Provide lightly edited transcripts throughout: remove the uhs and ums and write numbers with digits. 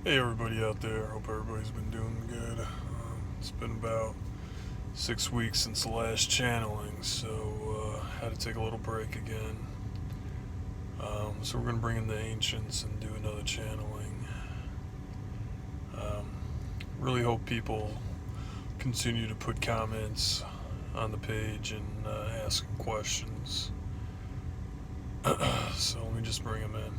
Hey everybody out there, hope everybody's been doing good. It's been about 6 weeks since the last channeling, so had to take a little break again. So we're going to bring in the ancients and do another channeling. Um, really hope people continue to put comments on the page and ask questions. So let me just bring them in.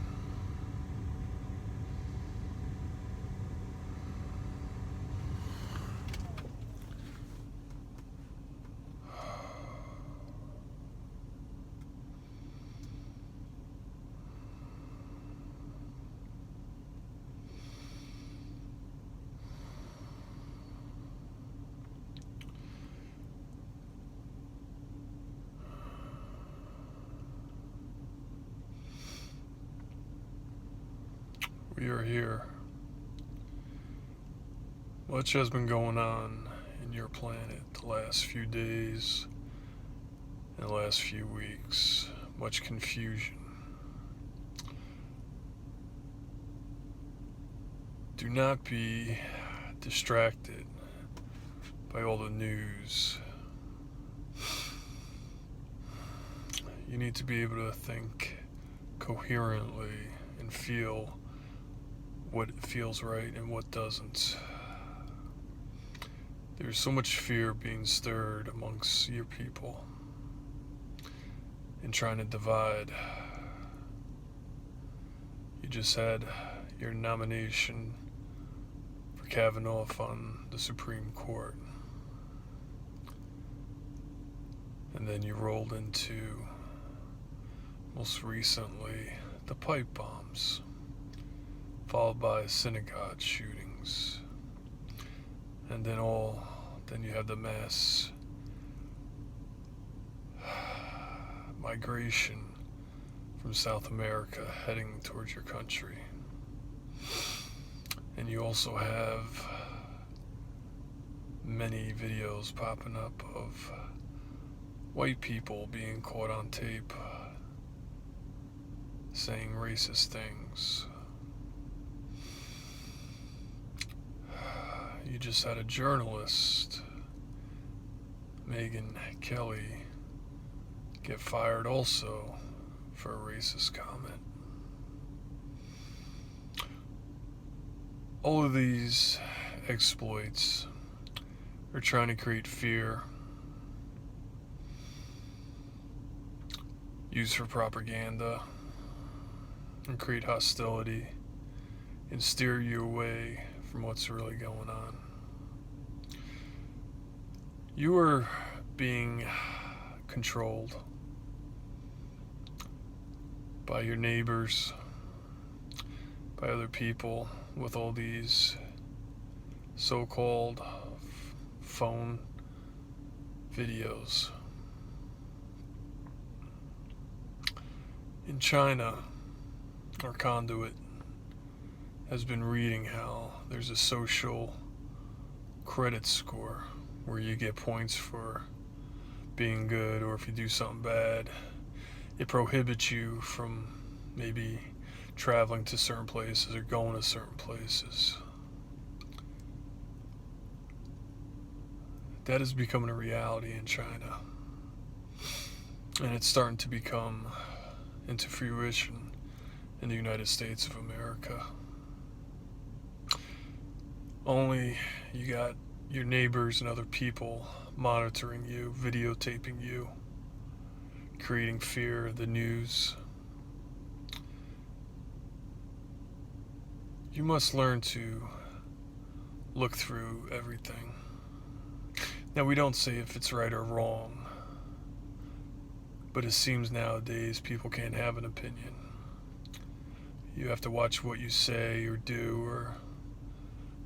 We are here. Much has been going on in your planet the last few days and the last few weeks. Much confusion. Do not be distracted by all the news. You need to be able to think coherently and feel what feels right and what doesn't. There's so much fear being stirred amongst your people and trying to divide. You just had your nomination for Kavanaugh on the Supreme Court. And then you rolled into, most recently, the pipe bombs, followed by synagogue shootings. And then you have the mass migration from South America heading towards your country. And you also have many videos popping up of white people being caught on tape saying racist things. You just had a journalist, Megyn Kelly, get fired also for a racist comment. All of these exploits are trying to create fear, used for propaganda, and create hostility and steer you away from what's really going on. You are being controlled by your neighbors, by other people with all these so-called phone videos. In China, our conduit has been reading how there's a social credit score where you get points for being good, or if you do something bad, it prohibits you from maybe traveling to certain places or going to certain places. That is becoming a reality in China. And it's starting to become into fruition in the United States of America. Only you got your neighbors and other people monitoring you, videotaping you, creating fear, the news. You must learn to look through everything. Now, we don't say if it's right or wrong, but it seems nowadays people can't have an opinion. You have to watch what you say or do, or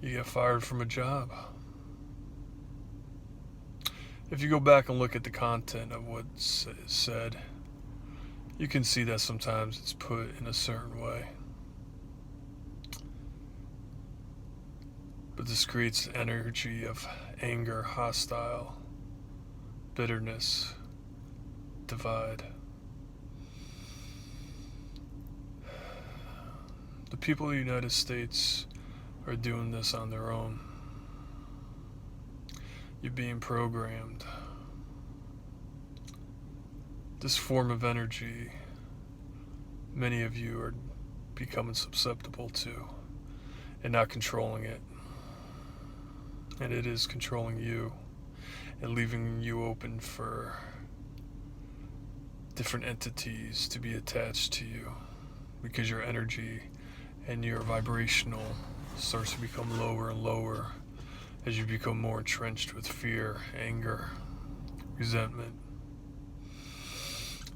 you get fired from a job. If you go back and look at the content of what's said, you can see that sometimes it's put in a certain way. But this creates energy of anger, hostile, bitterness, divide. The people of the United States are doing this on their own. You're being programmed. This form of energy, many of you are becoming susceptible to and not controlling it. And it is controlling you and leaving you open for different entities to be attached to you, because your energy and your vibrational starts to become lower and lower as you become more entrenched with fear, anger, resentment.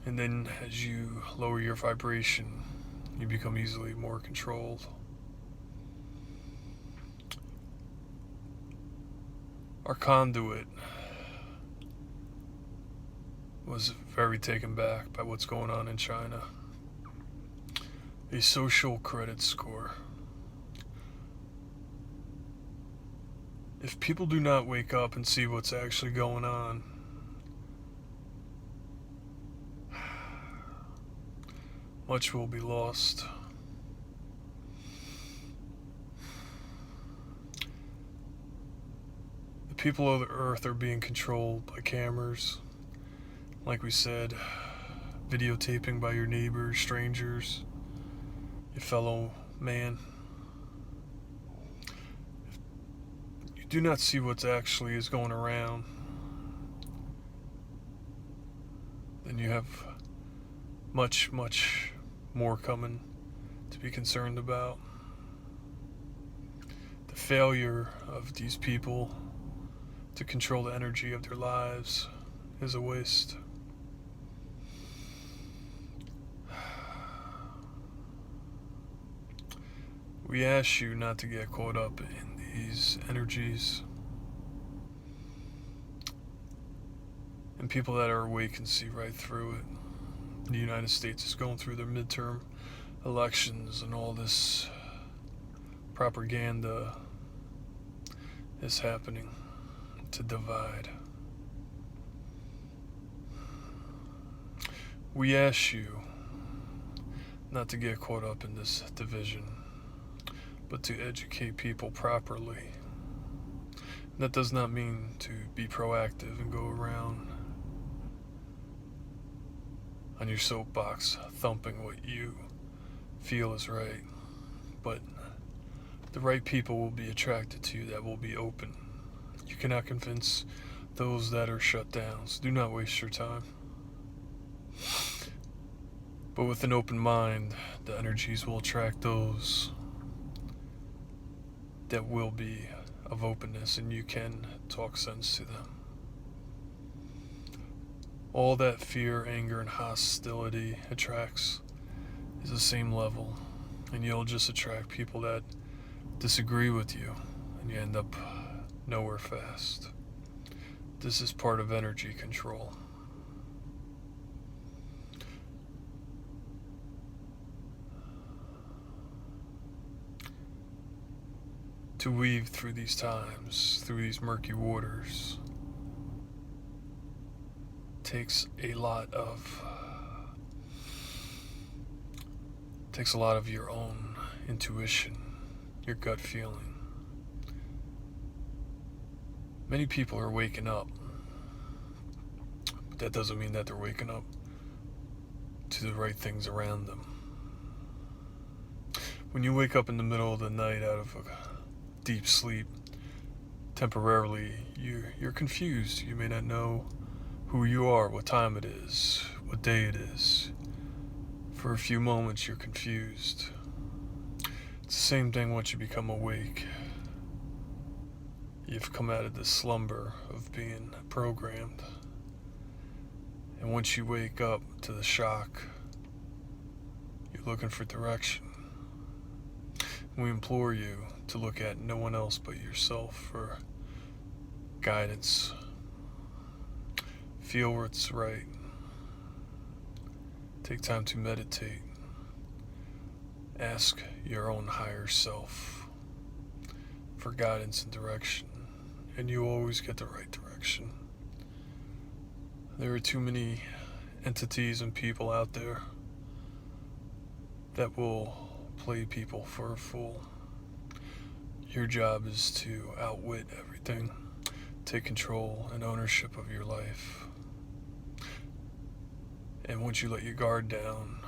And then as you lower your vibration, you become easily more controlled. Our conduit was very taken back by what's going on in China. A social credit score. If people do not wake up and see what's actually going on, much will be lost. The people of the earth are being controlled by cameras, like we said, videotaping by your neighbors, strangers, your fellow man. If you do not see what actually is going around, then you have much, much more coming to be concerned about. The failure of these people to control the energy of their lives is a waste. We ask you not to get caught up in these energies. And people that are awake can see right through it. The United States is going through their midterm elections, and all this propaganda is happening to divide. We ask you not to get caught up in this division, but to educate people properly. And that does not mean to be proactive and go around on your soapbox thumping what you feel is right. But the right people will be attracted to you, that will be open. You cannot convince those that are shut down, so do not waste your time. But with an open mind, the energies will attract those that will be of openness, and you can talk sense to them. All that fear, anger, and hostility attracts is the same level, and you'll just attract people that disagree with you, and you end up nowhere fast. This is part of energy control. To weave through these times, through these murky waters, takes a lot of your own intuition, your gut feeling. Many people are waking up, but that doesn't mean that they're waking up to the right things around them. When you wake up in the middle of the night out of a deep sleep, temporarily you're confused. You may not know who you are, what time it is, what day it is. For a few moments you're confused. It's the same thing once you become awake. You've come out of this slumber of being programmed. And once you wake up to the shock, you're looking for direction. We implore you to look at no one else but yourself for guidance. Feel what's right. Take time to meditate. Ask your own higher self for guidance and direction, and you always get the right direction. There are too many entities and people out there that will play people for a fool. Your job is to outwit everything, take control and ownership of your life. And once you let your guard down,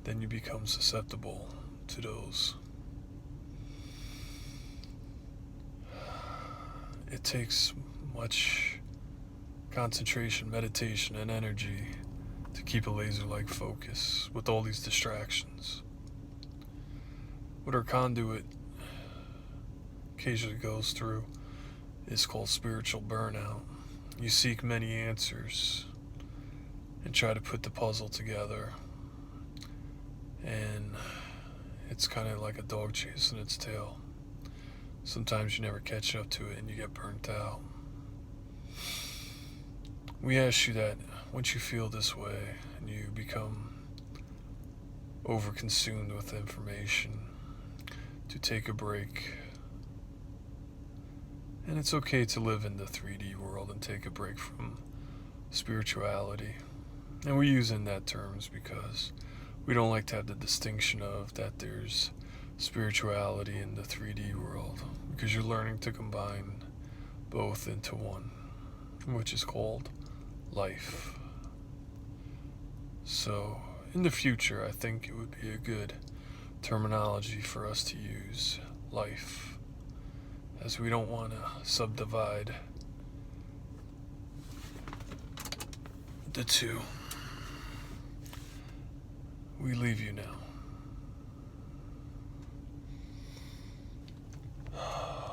then you become susceptible to those. It takes much concentration, meditation, and energy to keep a laser-like focus with all these distractions. What our conduit occasionally goes through is called spiritual burnout. You seek many answers and try to put the puzzle together, and it's kind of like a dog chasing its tail. Sometimes you never catch up to it and you get burnt out. We ask you that once you feel this way and you become overconsumed with information, to take a break. And it's okay to live in the 3D world and take a break from spirituality. And we're using that terms because we don't like to have the distinction of that there's spirituality in the 3D world, because you're learning to combine both into one, which is called life. So in the future, I think it would be a good terminology for us to use, life, as we don't want to subdivide the two. We leave you now.